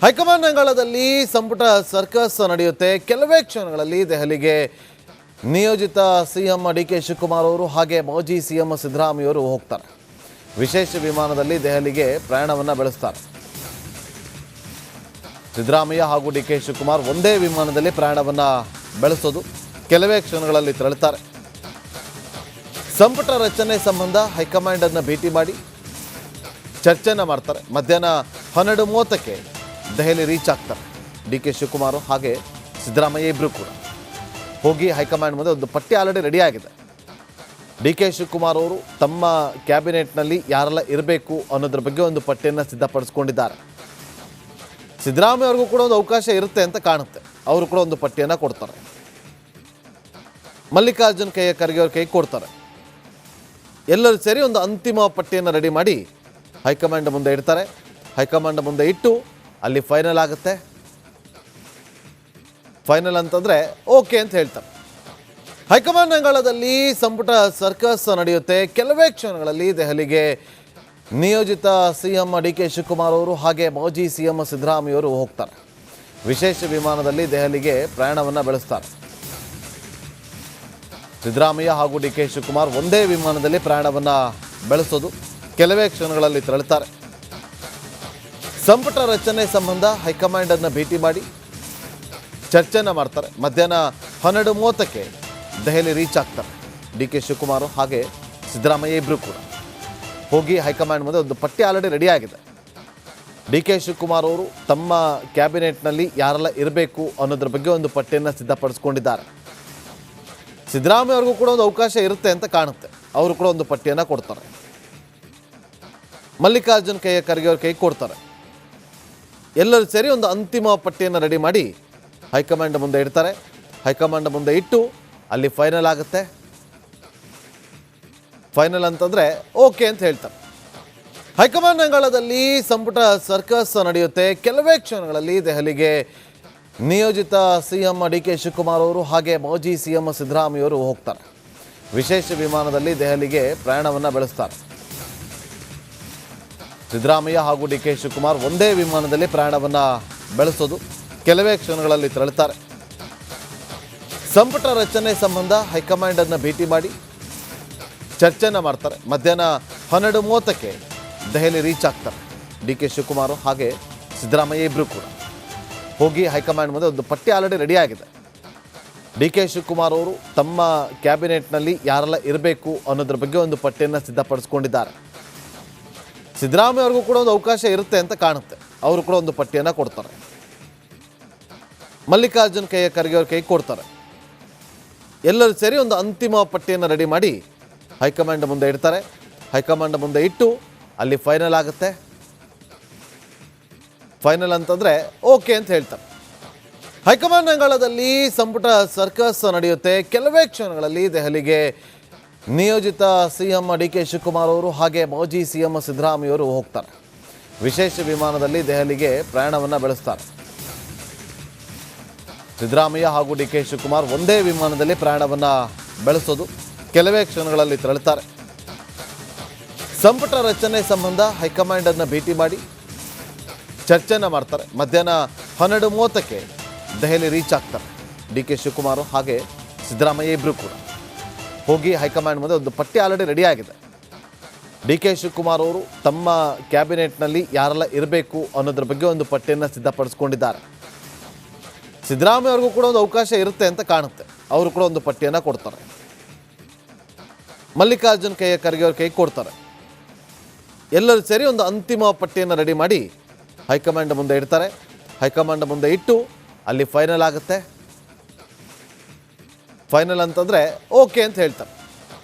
High command ಅಂಗಳದಲ್ಲಿ ಸಂಪುಟ circus ನಡೆಯುತ್ತೆ. ಕೆಲವೇ ಕ್ಷಣಗಳಲ್ಲಿ ದೆಹಲಿಗೆ ನಿಯೋಜಿತ ಸಿಎಂ ಡಿಕೆ ಶಿವಕುಮಾರ್ ಅವರು ಹಾಗೆ ಮಾಜಿ ಸಿಎಂ ಸಿದ್ದರಾಮಯ್ಯ ಅವರು ಹೋಗ್ತಾರೆ. ವಿಶೇಷ ವಿಮಾನದಲ್ಲಿ ದೆಹಲಿಗೆ ಪ್ರಯಾಣವನ್ನು ಬೆಳೆಸ್ತಾರೆ. ಸಿದ್ದರಾಮಯ್ಯ ಹಾಗೂ ಡಿಕೆ ಶಿವಕುಮಾರ್ ಒಂದೇ ವಿಮಾನದಲ್ಲಿ ಪ್ರಯಾಣವನ್ನು ಬೆಳೆಸೋದು. ಕೆಲವೇ ಕ್ಷಣಗಳಲ್ಲಿ ತೆರಳುತ್ತಾರೆ. ಸಂಪುಟ ರಚನೆ ಸಂಬಂಧ ಹೈಕಮಾಂಡ್ ಅನ್ನು ಭೇಟಿ ಮಾಡಿ ಚರ್ಚೆಯನ್ನು ಮಾಡ್ತಾರೆ. ಮಧ್ಯಾಹ್ನ 12:30ಕ್ಕೆ ದೆಹಲಿ ರೀಚ್ ಆಗ್ತಾರೆ. ಡಿಕೆ ಶಿವಕುಮಾರ್ ಹಾಗೆ ಸಿದ್ದರಾಮಯ್ಯ ಇಬ್ಬರು ಕೂಡ ಹೋಗಿ ಹೈಕಮಾಂಡ್ ಮುಂದೆ ಒಂದು ಪಟ್ಟಿ ಆಲ್ರೆಡಿ ರೆಡಿ ಆಗಿದೆ. ಡಿಕೆ ಶಿವಕುಮಾರ್ ಅವರು ತಮ್ಮ ಕ್ಯಾಬಿನೆಟ್ನಲ್ಲಿ ಯಾರೆಲ್ಲ ಇರಬೇಕು ಅನ್ನೋದ್ರ ಬಗ್ಗೆ ಒಂದು ಪಟ್ಟಿಯನ್ನು ಸಿದ್ಧಪಡಿಸ್ಕೊಂಡಿದ್ದಾರೆ. ಸಿದ್ದರಾಮಯ್ಯ ಅವ್ರಿಗೂ ಕೂಡ ಒಂದು ಅವಕಾಶ ಇರುತ್ತೆ ಅಂತ ಕಾಣುತ್ತೆ. ಅವರು ಕೂಡ ಒಂದು ಪಟ್ಟಿಯನ್ನು ಕೊಡ್ತಾರೆ. ಮಲ್ಲಿಕಾರ್ಜುನ್ ಖರ್ಗೆ ಅವ್ರ ಕೈ ಕೊಡ್ತಾರೆ. ಎಲ್ಲರೂ ಸೇರಿ ಒಂದು ಅಂತಿಮ ಪಟ್ಟಿಯನ್ನು ರೆಡಿ ಮಾಡಿ ಹೈಕಮಾಂಡ್ ಮುಂದೆ ಇಡ್ತಾರೆ. ಹೈಕಮಾಂಡ್ ಮುಂದೆ ಇಟ್ಟು ಅಲ್ಲಿ ಫೈನಲ್ ಆಗುತ್ತೆ. ಫೈನಲ್ ಅಂತಂದರೆ ಓಕೆ ಅಂತ ಹೇಳ್ತಾರೆ. ಹೈಕಮಾಂಡ್ ಅಂಗಳದಲ್ಲಿ ಸಂಪುಟ ಸರ್ಕಸ್ ನಡೆಯುತ್ತೆ. ಕೆಲವೇ ಕ್ಷಣಗಳಲ್ಲಿ ದೆಹಲಿಗೆ ನಿಯೋಜಿತ ಸಿಎಂ ಡಿಕೆ ಶಿವಕುಮಾರ್ ಅವರು ಹಾಗೆ ಮಾಜಿ ಸಿಎಂ ಸಿದ್ದರಾಮಯ್ಯ ಅವರು ಹೋಗ್ತಾರೆ. ವಿಶೇಷ ವಿಮಾನದಲ್ಲಿ ದೆಹಲಿಗೆ ಪ್ರಯಾಣವನ್ನು ಬೆಳೆಸ್ತಾರೆ. ಸಿದ್ದರಾಮಯ್ಯ ಹಾಗೂ ಡಿಕೆ ಶಿವಕುಮಾರ್ ಒಂದೇ ವಿಮಾನದಲ್ಲಿ ಪ್ರಯಾಣವನ್ನು ಬೆಳೆಸೋದು. ಕೆಲವೇ ಕ್ಷಣಗಳಲ್ಲಿ ತೆರಳುತ್ತಾರೆ. ಸಂಪುಟ ರಚನೆ ಸಂಬಂಧ ಹೈಕಮಾಂಡ್ ಅನ್ನು ಭೇಟಿ ಮಾಡಿ ಚರ್ಚೆಯನ್ನು ಮಾಡ್ತಾರೆ. ಮಧ್ಯಾಹ್ನ 12:30ಕ್ಕೆ ದೆಹಲಿ ರೀಚ್ ಆಗ್ತಾರೆ. ಡಿಕೆ ಶಿವಕುಮಾರ್ ಹಾಗೆ ಸಿದ್ದರಾಮಯ್ಯ ಇಬ್ಬರು ಕೂಡ ಹೋಗಿ ಹೈಕಮಾಂಡ್ ಮುಂದೆ ಒಂದು ಪಟ್ಟಿ ಆಲ್ರೆಡಿ ರೆಡಿ ಆಗಿದೆ. ಡಿಕೆ ಶಿವಕುಮಾರ್ ಅವರು ತಮ್ಮ ಕ್ಯಾಬಿನೆಟ್ನಲ್ಲಿ ಯಾರೆಲ್ಲ ಇರಬೇಕು ಅನ್ನೋದ್ರ ಬಗ್ಗೆ ಒಂದು ಪಟ್ಟಿಯನ್ನು ಸಿದ್ಧಪಡಿಸ್ಕೊಂಡಿದ್ದಾರೆ. ಸಿದ್ದರಾಮಯ್ಯ ಅವ್ರಿಗೂ ಕೂಡ ಒಂದು ಅವಕಾಶ ಇರುತ್ತೆ ಅಂತ ಕಾಣುತ್ತೆ. ಅವರು ಕೂಡ ಒಂದು ಪಟ್ಟಿಯನ್ನು ಕೊಡ್ತಾರೆ. ಮಲ್ಲಿಕಾರ್ಜುನ್ ಖರ್ಗೆ ಅವ್ರ ಕೈ ಕೊಡ್ತಾರೆ. ಎಲ್ಲರೂ ಸೇರಿ ಒಂದು ಅಂತಿಮ ಪಟ್ಟಿಯನ್ನು ರೆಡಿ ಮಾಡಿ ಹೈಕಮಾಂಡ್ ಮುಂದೆ ಇಡ್ತಾರೆ. ಹೈಕಮಾಂಡ್ ಮುಂದೆ ಇಟ್ಟು ಅಲ್ಲಿ ಫೈನಲ್ ಆಗುತ್ತೆ. ಫೈನಲ್ ಅಂತಂದರೆ ಓಕೆ ಅಂತ ಹೇಳ್ತಾರೆ. ಹೈಕಮಾಂಡ್ ಅಂಗಳದಲ್ಲಿ ಸಂಪುಟ ಸರ್ಕಸ್ ನಡೆಯುತ್ತೆ. ಕೆಲವೇ ಕ್ಷಣಗಳಲ್ಲಿ ದೆಹಲಿಗೆ ನಿಯೋಜಿತ ಸಿಎಂ ಡಿಕೆ ಶಿವಕುಮಾರ್ ಅವರು ಹಾಗೆ ಮಾಜಿ ಸಿಎಂ ಸಿದ್ದರಾಮಯ್ಯ ಅವರು ಹೋಗ್ತಾರೆ. ವಿಶೇಷ ವಿಮಾನದಲ್ಲಿ ದೆಹಲಿಗೆ ಪ್ರಯಾಣವನ್ನು ಬೆಳೆಸ್ತಾರೆ. ಸಿದ್ದರಾಮಯ್ಯ ಹಾಗೂ ಡಿಕೆ ಶಿವಕುಮಾರ್ ಒಂದೇ ವಿಮಾನದಲ್ಲಿ ಪ್ರಯಾಣವನ್ನು ಬೆಳೆಸೋದು. ಕೆಲವೇ ಕ್ಷಣಗಳಲ್ಲಿ ತೆರಳುತ್ತಾರೆ. ಸಂಪುಟ ರಚನೆ ಸಂಬಂಧ ಹೈಕಮಾಂಡ್ ಅನ್ನು ಭೇಟಿ ಮಾಡಿ ಚರ್ಚೆಯನ್ನು ಮಾಡ್ತಾರೆ. ಮಧ್ಯಾಹ್ನ 12:30ಕ್ಕೆ ದೆಹಲಿ ರೀಚ್ ಆಗ್ತಾರೆ. ಡಿಕೆ ಶಿವಕುಮಾರ್ ಹಾಗೆ ಸಿದ್ದರಾಮಯ್ಯ ಇಬ್ಬರು ಕೂಡ ಹೋಗಿ ಹೈಕಮಾಂಡ್ ಮುಂದೆ ಒಂದು ಪಟ್ಟಿ ಆಲ್ರೆಡಿ ರೆಡಿ ಆಗಿದೆ. ಡಿಕೆ ಶಿವಕುಮಾರ್ ಅವರು ತಮ್ಮ ಕ್ಯಾಬಿನೆಟ್ನಲ್ಲಿ ಯಾರೆಲ್ಲ ಇರಬೇಕು ಅನ್ನೋದ್ರ ಬಗ್ಗೆ ಒಂದು ಪಟ್ಟಿಯನ್ನು ಸಿದ್ಧಪಡಿಸ್ಕೊಂಡಿದ್ದಾರೆ. ಸಿದ್ದರಾಮಯ್ಯ ಅವ್ರಿಗೂ ಕೂಡ ಒಂದು ಅವಕಾಶ ಇರುತ್ತೆ ಅಂತ ಕಾಣುತ್ತೆ. ಅವರು ಕೂಡ ಒಂದು ಪಟ್ಟಿಯನ್ನು ಕೊಡ್ತಾರೆ. ಮಲ್ಲಿಕಾರ್ಜುನ್ ಖರ್ಗೆ ಅವ್ರ ಕೈ ಕೊಡ್ತಾರೆ. ಎಲ್ಲರೂ ಸೇರಿ ಒಂದು ಅಂತಿಮ ಪಟ್ಟಿಯನ್ನು ರೆಡಿ ಮಾಡಿ ಹೈಕಮಾಂಡ್ ಮುಂದೆ ಇಡ್ತಾರೆ. ಹೈಕಮಾಂಡ್ ಮುಂದೆ ಇಟ್ಟು ಅಲ್ಲಿ ಫೈನಲ್ ಆಗುತ್ತೆ. ಫೈನಲ್ ಅಂತಂದರೆ ಓಕೆ ಅಂತ ಹೇಳ್ತಾರೆ. ಹೈಕಮಾಂಡ್ ಅಂಗಳದಲ್ಲಿ ಸಂಪುಟ ಸರ್ಕಸ್ ನಡೆಯುತ್ತೆ. ಕೆಲವೇ ಕ್ಷಣಗಳಲ್ಲಿ ದೆಹಲಿಗೆ ನಿಯೋಜಿತ ಸಿಎಂ ಡಿಕೆ ಶಿವಕುಮಾರ್ ಅವರು ಹಾಗೆ ಮಾಜಿ ಸಿಎಂ ಸಿದ್ದರಾಮಯ್ಯ ಅವರು ಹೋಗ್ತಾರೆ. ವಿಶೇಷ ವಿಮಾನದಲ್ಲಿ ದೆಹಲಿಗೆ ಪ್ರಯಾಣವನ್ನು ಬೆಳೆಸ್ತಾರೆ. ಸಿದ್ದರಾಮಯ್ಯ ಹಾಗೂ ಡಿಕೆ ಶಿವಕುಮಾರ್ ಒಂದೇ ವಿಮಾನದಲ್ಲಿ ಪ್ರಯಾಣವನ್ನು ಬೆಳೆಸೋದು. ಕೆಲವೇ ಕ್ಷಣಗಳಲ್ಲಿ ತೆರಳುತ್ತಾರೆ. ಸಂಪುಟ ರಚನೆ ಸಂಬಂಧ ಹೈಕಮಾಂಡ್ ಅನ್ನು ಭೇಟಿ ಮಾಡಿ ಚರ್ಚೆಯನ್ನು ಮಾಡ್ತಾರೆ. ಮಧ್ಯಾಹ್ನ 12:30ಕ್ಕೆ ದೆಹಲಿ ರೀಚ್ ಆಗ್ತಾರೆ. ಡಿಕೆ ಶಿವಕುಮಾರ್ ಹಾಗೆ ಸಿದ್ದರಾಮಯ್ಯ ಇಬ್ಬರು ಕೂಡ ಹೋಗಿ ಹೈಕಮಾಂಡ್ ಮುಂದೆ ಒಂದು ಪಟ್ಟಿ ಆಲ್ರೆಡಿ ರೆಡಿ ಆಗಿದೆ. ಸಿದ್ದರಾಮಯ್ಯ ಅವ್ರಿಗೂ ಕೂಡ ಒಂದು ಅವಕಾಶ ಇರುತ್ತೆ ಅಂತ ಕಾಣುತ್ತೆ. ಅವರು ಕೂಡ ಒಂದು ಪಟ್ಟಿಯನ್ನು ಕೊಡ್ತಾರೆ. ಮಲ್ಲಿಕಾರ್ಜುನ್ ಖರ್ಗೆ ಅವ್ರ ಕೈ ಕೊಡ್ತಾರೆ. ಎಲ್ಲರೂ ಸೇರಿ ಒಂದು ಅಂತಿಮ ಪಟ್ಟಿಯನ್ನು ರೆಡಿ ಮಾಡಿ ಹೈಕಮಾಂಡ್ ಮುಂದೆ ಇಡ್ತಾರೆ. ಹೈಕಮಾಂಡ್ ಮುಂದೆ ಇಟ್ಟು ಅಲ್ಲಿ ಫೈನಲ್ ಆಗುತ್ತೆ. ಫೈನಲ್ ಅಂತಂದರೆ ಓಕೆ ಅಂತ ಹೇಳ್ತಾರೆ. ಹೈಕಮಾಂಡ್ ಅಂಗಳದಲ್ಲಿ ಸಂಪುಟ ಸರ್ಕಸ್ ನಡೆಯುತ್ತೆ. ಕೆಲವೇ ಕ್ಷಣಗಳಲ್ಲಿ ದೆಹಲಿಗೆ ನಿಯೋಜಿತ ಸಿಎಂ ಡಿಕೆ ಶಿವಕುಮಾರ್ ಅವರು ಹಾಗೆ ಮಾಜಿ ಸಿಎಂ ಸಿದ್ದರಾಮಯ್ಯ ಅವರು ಹೋಗ್ತಾರೆ. ವಿಶೇಷ ವಿಮಾನದಲ್ಲಿ ದೆಹಲಿಗೆ ಪ್ರಯಾಣವನ್ನು ಬೆಳೆಸ್ತಾರೆ. ಸಿದ್ದರಾಮಯ್ಯ ಹಾಗೂ ಡಿಕೆ ಶಿವಕುಮಾರ್ ಒಂದೇ ವಿಮಾನದಲ್ಲಿ ಪ್ರಯಾಣವನ್ನು ಬೆಳೆಸೋದು. ಕೆಲವೇ ಕ್ಷಣಗಳಲ್ಲಿ ತೆರಳುತ್ತಾರೆ. ಸಂಪುಟ ರಚನೆ ಸಂಬಂಧ ಹೈಕಮಾಂಡ್ ಅನ್ನು ಭೇಟಿ ಮಾಡಿ ಚರ್ಚೆಯನ್ನು ಮಾಡ್ತಾರೆ. ಮಧ್ಯಾಹ್ನ 12:30ಕ್ಕೆ ದೆಹಲಿ ರೀಚ್ ಆಗ್ತಾರೆ. ಡಿಕೆ ಶಿವಕುಮಾರ್ ಹಾಗೆ ಸಿದ್ದರಾಮಯ್ಯ ಇಬ್ಬರು ಕೂಡ ಹೋಗಿ ಹೈಕಮಾಂಡ್ ಮುಂದೆ ಒಂದು ಪಟ್ಟಿ ಆಲ್ರೆಡಿ ರೆಡಿ ಆಗಿದೆ. ಡಿಕೆ ಶಿವಕುಮಾರ್ ಅವರು ತಮ್ಮ ಕ್ಯಾಬಿನೆಟ್ನಲ್ಲಿ ಯಾರೆಲ್ಲ ಇರಬೇಕು ಅನ್ನೋದ್ರ ಬಗ್ಗೆ ಒಂದು ಪಟ್ಟಿಯನ್ನು ಸಿದ್ಧಪಡಿಸ್ಕೊಂಡಿದ್ದಾರೆ. ಸಿದ್ದರಾಮಯ್ಯ ಅವ್ರಿಗೂ ಕೂಡ ಒಂದು ಅವಕಾಶ ಇರುತ್ತೆ ಅಂತ ಕಾಣುತ್ತೆ. ಅವರು ಕೂಡ ಒಂದು ಪಟ್ಟಿಯನ್ನು ಕೊಡ್ತಾರೆ. ಮಲ್ಲಿಕಾರ್ಜುನ್ ಖರ್ಗೆ ಅವ್ರ ಕೈ ಕೊಡ್ತಾರೆ. ಎಲ್ಲರೂ ಸೇರಿ ಒಂದು ಅಂತಿಮ ಪಟ್ಟಿಯನ್ನು ರೆಡಿ ಮಾಡಿ ಹೈಕಮಾಂಡ್ ಮುಂದೆ ಇಡ್ತಾರೆ. ಹೈಕಮಾಂಡ್ ಮುಂದೆ ಇಟ್ಟು ಅಲ್ಲಿ ಫೈನಲ್ ಆಗುತ್ತೆ. ಫೈನಲ್ ಅಂತಂದರೆ ಓಕೆ ಅಂತ ಹೇಳ್ತಾರೆ.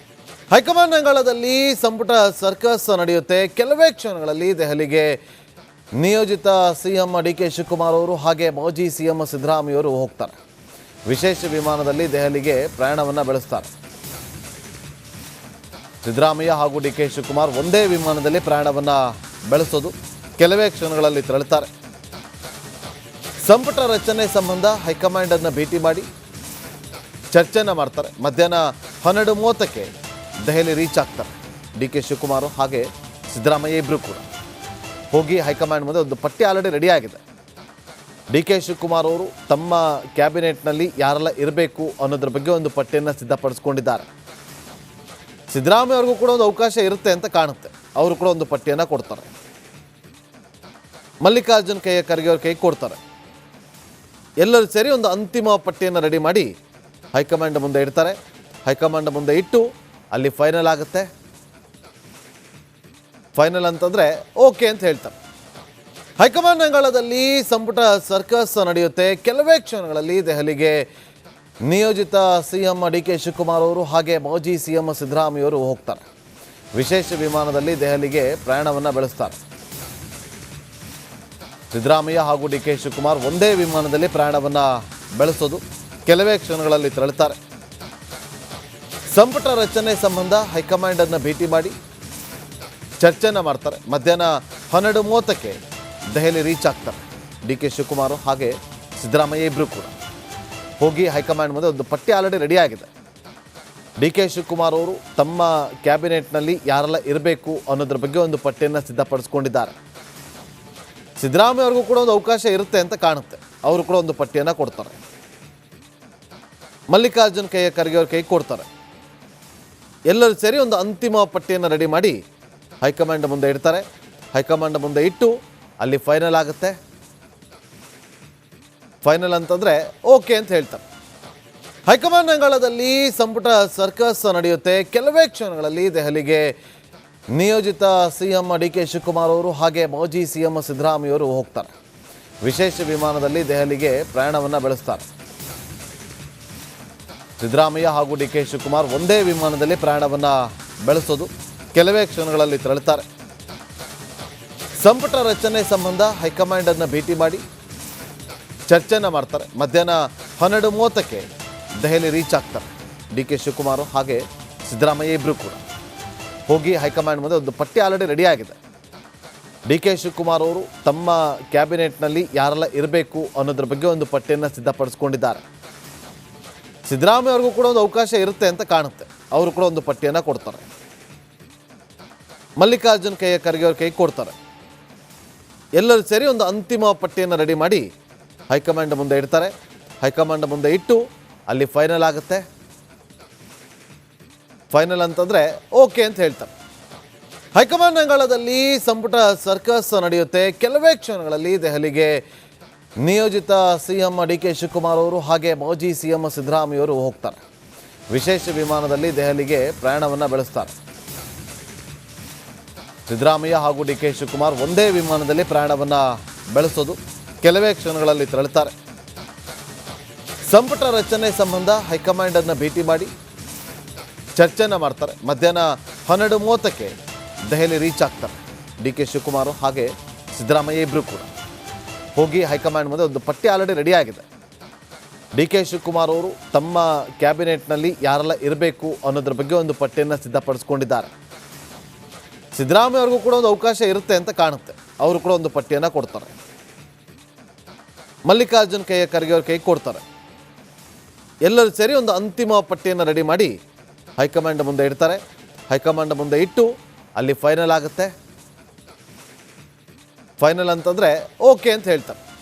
ಹೈಕಮಾಂಡ್ ಅಂಗಳದಲ್ಲಿ ಸಂಪುಟ ಸರ್ಕಸ್ ನಡೆಯುತ್ತೆ. ಕೆಲವೇ ಕ್ಷಣಗಳಲ್ಲಿ ದೆಹಲಿಗೆ ನಿಯೋಜಿತ ಸಿಎಂ ಡಿಕೆ ಶಿವಕುಮಾರ್ ಅವರು ಹಾಗೆ ಮಾಜಿ ಸಿಎಂ ಸಿದ್ದರಾಮಯ್ಯ ಅವರು ಹೋಗ್ತಾರೆ. ವಿಶೇಷ ವಿಮಾನದಲ್ಲಿ ದೆಹಲಿಗೆ ಪ್ರಯಾಣವನ್ನು ಬೆಳೆಸ್ತಾರೆ. ಸಿದ್ದರಾಮಯ್ಯ ಹಾಗೂ ಡಿಕೆ ಶಿವಕುಮಾರ್ ಒಂದೇ ವಿಮಾನದಲ್ಲಿ ಪ್ರಯಾಣವನ್ನು ಬೆಳೆಸೋದು. ಕೆಲವೇ ಕ್ಷಣಗಳಲ್ಲಿ ತೆರಳುತ್ತಾರೆ. ಸಂಪುಟ ರಚನೆ ಸಂಬಂಧ ಹೈಕಮಾಂಡ್ ಅನ್ನು ಭೇಟಿ ಮಾಡಿ ಚರ್ಚೆಯನ್ನು ಮಾಡ್ತಾರೆ. ಮಧ್ಯಾಹ್ನ 12:30ಕ್ಕೆ ದೆಹಲಿ ರೀಚ್ ಆಗ್ತಾರೆ. ಡಿಕೆ ಶಿವಕುಮಾರ್ ಹಾಗೆ ಸಿದ್ದರಾಮಯ್ಯ ಇಬ್ಬರು ಕೂಡ ಹೋಗಿ ಹೈಕಮಾಂಡ್ ಮುಂದೆ ಒಂದು ಪಟ್ಟಿ ಆಲ್ರೆಡಿ ರೆಡಿ ಆಗಿದೆ. ಡಿ ಕೆ ಶಿವಕುಮಾರ್ ಅವರು ತಮ್ಮ ಕ್ಯಾಬಿನೆಟ್ನಲ್ಲಿ ಯಾರೆಲ್ಲ ಇರಬೇಕು ಅನ್ನೋದ್ರ ಬಗ್ಗೆ ಒಂದು ಪಟ್ಟಿಯನ್ನು ಸಿದ್ಧಪಡಿಸ್ಕೊಂಡಿದ್ದಾರೆ. ಸಿದ್ದರಾಮಯ್ಯ ಅವ್ರಿಗೂ ಕೂಡ ಒಂದು ಅವಕಾಶ ಇರುತ್ತೆ ಅಂತ ಕಾಣುತ್ತೆ. ಅವರು ಕೂಡ ಒಂದು ಪಟ್ಟಿಯನ್ನು ಕೊಡ್ತಾರೆ. ಮಲ್ಲಿಕಾರ್ಜುನ್ ಖರ್ಗೆ ಅವ್ರ ಕೈ ಕೊಡ್ತಾರೆ. ಎಲ್ಲರೂ ಸೇರಿ ಒಂದು ಅಂತಿಮ ಪಟ್ಟಿಯನ್ನು ರೆಡಿ ಮಾಡಿ ಹೈಕಮಾಂಡ್ ಮುಂದೆ ಇಡ್ತಾರೆ. ಹೈಕಮಾಂಡ್ ಮುಂದೆ ಇಟ್ಟು ಅಲ್ಲಿ ಫೈನಲ್ ಆಗುತ್ತೆ. ಫೈನಲ್ ಅಂತಂದರೆ ಓಕೆ ಅಂತ ಹೇಳ್ತಾರೆ. ಹೈಕಮಾಂಡ್ ಅಂಗಳದಲ್ಲಿ ಸಂಪುಟ ಸರ್ಕಸ್ ನಡೆಯುತ್ತೆ. ಕೆಲವೇ ಕ್ಷಣಗಳಲ್ಲಿ ದೆಹಲಿಗೆ ನಿಯೋಜಿತ ಸಿಎಂ ಡಿ ಕೆ ಶಿವಕುಮಾರ್ ಅವರು ಹಾಗೆ ಮಾಜಿ ಸಿಎಂ ಸಿದ್ದರಾಮಯ್ಯ ಅವರು ಹೋಗ್ತಾರೆ. ವಿಶೇಷ ವಿಮಾನದಲ್ಲಿ ದೆಹಲಿಗೆ ಪ್ರಯಾಣವನ್ನು ಬೆಳೆಸ್ತಾರೆ. ಸಿದ್ದರಾಮಯ್ಯ ಹಾಗೂ ಡಿ ಕೆ ಶಿವಕುಮಾರ್ ಒಂದೇ ವಿಮಾನದಲ್ಲಿ ಪ್ರಯಾಣವನ್ನು ಬೆಳೆಸೋದು. ಕೆಲವೇ ಕ್ಷಣಗಳಲ್ಲಿ ತೆರಳುತ್ತಾರೆ. ಸಂಪುಟ ರಚನೆ ಸಂಬಂಧ ಹೈಕಮಾಂಡನ್ನು ಭೇಟಿ ಮಾಡಿ ಚರ್ಚೆಯನ್ನು ಮಾಡ್ತಾರೆ. ಮಧ್ಯಾಹ್ನ 12:30ಕ್ಕೆ ದೆಹಲಿ ರೀಚ್ ಆಗ್ತಾರೆ. ಡಿ ಕೆ ಶಿವಕುಮಾರ್ ಹಾಗೆ ಸಿದ್ದರಾಮಯ್ಯ ಇಬ್ಬರು ಕೂಡ ಹೋಗಿ ಹೈಕಮಾಂಡ್ ಮುಂದೆ ಒಂದು ಪಟ್ಟಿ ಆಲ್ರೆಡಿ ರೆಡಿ ಆಗಿದೆ. ಡಿ ಕೆ ಶಿವಕುಮಾರ್ ಅವರು ತಮ್ಮ ಕ್ಯಾಬಿನೆಟ್ನಲ್ಲಿ ಯಾರೆಲ್ಲ ಇರಬೇಕು ಅನ್ನೋದ್ರ ಬಗ್ಗೆ ಒಂದು ಪಟ್ಟಿಯನ್ನು ಸಿದ್ಧಪಡಿಸ್ಕೊಂಡಿದ್ದಾರೆ. ಸಿದ್ದರಾಮಯ್ಯ ಅವ್ರಿಗೂ ಕೂಡ ಒಂದು ಅವಕಾಶ ಇರುತ್ತೆ ಅಂತ ಕಾಣುತ್ತೆ. ಅವರು ಕೂಡ ಒಂದು ಪಟ್ಟಿಯನ್ನು ಕೊಡ್ತಾರೆ. ಮಲ್ಲಿಕಾರ್ಜುನ್ ಖರ್ಗೆ ಅವ್ರ ಕೈ ಕೊಡ್ತಾರೆ. ಎಲ್ಲರೂ ಸೇರಿ ಒಂದು ಅಂತಿಮ ಪಟ್ಟಿಯನ್ನು ರೆಡಿ ಮಾಡಿ ಹೈಕಮಾಂಡ್ ಮುಂದೆ ಇಡ್ತಾರೆ. ಹೈಕಮಾಂಡ್ ಮುಂದೆ ಇಟ್ಟು ಅಲ್ಲಿ ಫೈನಲ್ ಆಗುತ್ತೆ. ಫೈನಲ್ ಅಂತಂದರೆ ಓಕೆ ಅಂತ ಹೇಳ್ತಾರೆ. ಹೈಕಮಾಂಡ್ ಅಂಗಳದಲ್ಲಿ ಸಂಪುಟ ಸರ್ಕಸ್ ನಡೆಯುತ್ತೆ. ಕೆಲವೇ ಕ್ಷಣಗಳಲ್ಲಿ ದೆಹಲಿಗೆ ನಿಯೋಜಿತ ಸಿಎಂ ಡಿ ಕೆ ಶಿವಕುಮಾರ್ ಅವರು ಹಾಗೆ ಮಾಜಿ ಸಿಎಂ ಸಿದ್ದರಾಮಯ್ಯ ಅವರು ಹೋಗ್ತಾರೆ. ವಿಶೇಷ ವಿಮಾನದಲ್ಲಿ ದೆಹಲಿಗೆ ಪ್ರಯಾಣವನ್ನು ಬೆಳೆಸ್ತಾರೆ. ಸಿದ್ದರಾಮಯ್ಯ ಹಾಗೂ ಡಿ ಕೆ ಶಿವಕುಮಾರ್ ಒಂದೇ ವಿಮಾನದಲ್ಲಿ ಪ್ರಯಾಣವನ್ನು ಬೆಳೆಸೋದು. ಕೆಲವೇ ಕ್ಷಣಗಳಲ್ಲಿ ತೆರಳುತ್ತಾರೆ. ಸಂಪುಟ ರಚನೆ ಸಂಬಂಧ ಹೈಕಮಾಂಡನ್ನು ಭೇಟಿ ಮಾಡಿ ಚರ್ಚೆಯನ್ನು ಮಾಡ್ತಾರೆ. ಮಧ್ಯಾಹ್ನ 12:30ಕ್ಕೆ ದೆಹಲಿ ರೀಚ್ ಆಗ್ತಾರೆ. ಡಿ ಕೆ ಶಿವಕುಮಾರ್ ಹಾಗೆ ಸಿದ್ದರಾಮಯ್ಯ ಇಬ್ಬರು ಕೂಡ ಹೋಗಿ ಹೈಕಮಾಂಡ್ ಮುಂದೆ ಒಂದು ಪಟ್ಟಿ ಆಲ್ರೆಡಿ ರೆಡಿ ಆಗಿದೆ. ಡಿ ಕೆ ಶಿವಕುಮಾರ್ ಅವರು ತಮ್ಮ ಕ್ಯಾಬಿನೆಟ್ನಲ್ಲಿ ಯಾರೆಲ್ಲ ಇರಬೇಕು ಅನ್ನೋದ್ರ ಬಗ್ಗೆ ಒಂದು ಪಟ್ಟಿಯನ್ನು ಸಿದ್ಧಪಡಿಸ್ಕೊಂಡಿದ್ದಾರೆ. ಸಿದ್ದರಾಮಯ್ಯ ಅವ್ರಿಗೂ ಕೂಡ ಒಂದು ಅವಕಾಶ ಇರುತ್ತೆ ಅಂತ ಕಾಣುತ್ತೆ. ಅವರು ಕೂಡ ಒಂದು ಪಟ್ಟಿಯನ್ನು ಕೊಡ್ತಾರೆ. ಮಲ್ಲಿಕಾರ್ಜುನ್ ಖರ್ಗೆ ಅವ್ರ ಕೈ ಕೊಡ್ತಾರೆ. ಎಲ್ಲರೂ ಸೇರಿ ಒಂದು ಅಂತಿಮ ಪಟ್ಟಿಯನ್ನು ರೆಡಿ ಮಾಡಿ ಹೈಕಮಾಂಡ್ ಮುಂದೆ ಇಡ್ತಾರೆ. ಹೈಕಮಾಂಡ್ ಮುಂದೆ ಇಟ್ಟು ಅಲ್ಲಿ ಫೈನಲ್ ಆಗುತ್ತೆ. ಫೈನಲ್ ಅಂತಂದರೆ ಓಕೆ ಅಂತ ಹೇಳ್ತಾರೆ. ಹೈಕಮಾಂಡ್ ಅಂಗಳದಲ್ಲಿ ಸಂಪುಟ ಸರ್ಕಸ್ ನಡೆಯುತ್ತೆ. ಕೆಲವೇ ಕ್ಷಣಗಳಲ್ಲಿ ದೆಹಲಿಗೆ ನಿಯೋಜಿತ ಸಿಎಂ ಡಿ ಕೆ ಶಿವಕುಮಾರ್ ಅವರು ಹಾಗೆ ಮಾಜಿ ಸಿಎಂ ಸಿದ್ದರಾಮಯ್ಯ ಅವರು ಹೋಗ್ತಾರೆ. ವಿಶೇಷ ವಿಮಾನದಲ್ಲಿ ದೆಹಲಿಗೆ ಪ್ರಯಾಣವನ್ನು ಬೆಳೆಸ್ತಾರೆ. ಸಿದ್ದರಾಮಯ್ಯ ಹಾಗೂ ಡಿ ಕೆ ಶಿವಕುಮಾರ್ ಒಂದೇ ವಿಮಾನದಲ್ಲಿ ಪ್ರಯಾಣವನ್ನು ಬೆಳೆಸೋದು. ಕೆಲವೇ ಕ್ಷಣಗಳಲ್ಲಿ ತೆರಳುತ್ತಾರೆ. ಸಂಪುಟ ರಚನೆ ಸಂಬಂಧ ಹೈಕಮಾಂಡನ್ನು ಭೇಟಿ ಮಾಡಿ ಚರ್ಚೆಯನ್ನು ಮಾಡ್ತಾರೆ. ಮಧ್ಯಾಹ್ನ 12:30ಕ್ಕೆ ದೆಹಲಿ ರೀಚ್ ಆಗ್ತಾರೆ. ಡಿ ಕೆ ಶಿವಕುಮಾರ್ ಹಾಗೆ ಸಿದ್ದರಾಮಯ್ಯ ಇಬ್ಬರು ಕೂಡ ಹೋಗಿ ಹೈಕಮಾಂಡ್ ಮುಂದೆ ಒಂದು ಪಟ್ಟಿ ಆಲ್ರೆಡಿ ರೆಡಿ ಆಗಿದೆ. ಡಿ ಕೆ ಶಿವಕುಮಾರ್ ಅವರು ತಮ್ಮ ಕ್ಯಾಬಿನೆಟ್ನಲ್ಲಿ ಯಾರೆಲ್ಲ ಇರಬೇಕು ಅನ್ನೋದ್ರ ಬಗ್ಗೆ ಒಂದು ಪಟ್ಟಿಯನ್ನು ಸಿದ್ಧಪಡಿಸ್ಕೊಂಡಿದ್ದಾರೆ. ಸಿದ್ದರಾಮಯ್ಯ ಅವ್ರಿಗೂ ಕೂಡ ಒಂದು ಅವಕಾಶ ಇರುತ್ತೆ ಅಂತ ಕಾಣುತ್ತೆ. ಅವರು ಕೂಡ ಒಂದು ಪಟ್ಟಿಯನ್ನು ಕೊಡ್ತಾರೆ. ಮಲ್ಲಿಕಾರ್ಜುನ್ ಖರ್ಗೆ ಅವ್ರ ಕೈ ಕೊಡ್ತಾರೆ. ಎಲ್ಲರೂ ಸೇರಿ ಒಂದು ಅಂತಿಮ ಪಟ್ಟಿಯನ್ನು ರೆಡಿ ಮಾಡಿ ಹೈಕಮಾಂಡ್ ಮುಂದೆ ಇಡ್ತಾರೆ. ಹೈಕಮಾಂಡ್ ಮುಂದೆ ಇಟ್ಟು ಅಲ್ಲಿ ಫೈನಲ್ ಆಗುತ್ತೆ. ಫೈನಲ್ ಅಂತಂದರೆ ಓಕೆ ಅಂತ ಹೇಳ್ತಾರೆ.